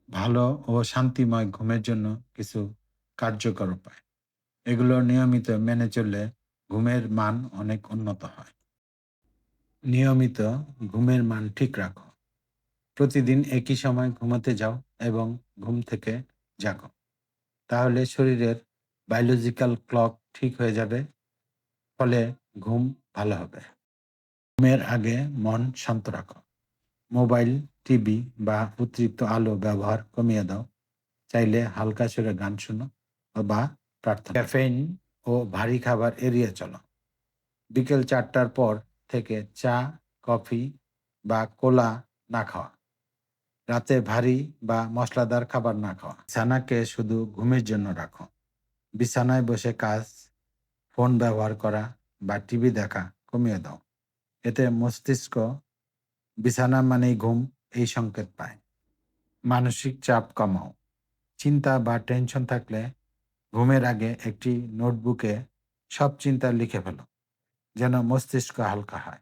ভালো ও শান্তিময় ঘুমের জন্য কিছু কার্যকর উপায়। এগুলো নিয়মিত মেনে চললে ঘুমের মান অনেক উন্নত হয়। নিয়মিত ঘুমের মান ঠিক রাখো। প্রতিদিন একই সময় ঘুমাতে যাও এবং ঘুম থেকে জাগো। তাহলে শরীরের বায়োলজিক্যাল ক্লক ঠিক হয়ে যাবে, ফলে ঘুম ভালো হবে। ঘুমের আগে মন শান্ত রাখো। মোবাইল, টিভি বা অতিরিক্ত আলো ব্যবহার কমিয়ে দাও। চাইলে হালকা সুরে গান শোনো বা প্রার্থনা। ক্যাফেইন ও ভারী খাবার এড়িয়ে চলো। বিকেল ৪টার পর থেকে চা, কফি বা কোলা না খাওয়া। রাতে ভারী বা মশলাদার খাবার না খাওয়া। বিছানাকে শুধু ঘুমের জন্য রাখো। বিছানায় বসে কাজ, ফোন ব্যবহার করা বা টিভি দেখা কমিয়ে দাও। এতে মস্তিষ্ক বিছানা মানেই ঘুম এই সংকেত পায়। মানসিক চাপ কমাও। চিন্তা বা টেনশন থাকলে ঘুমের আগে একটি নোটবুকে সব চিন্তা লিখে ফেলো, যেন মস্তিষ্ক হালকা হয়।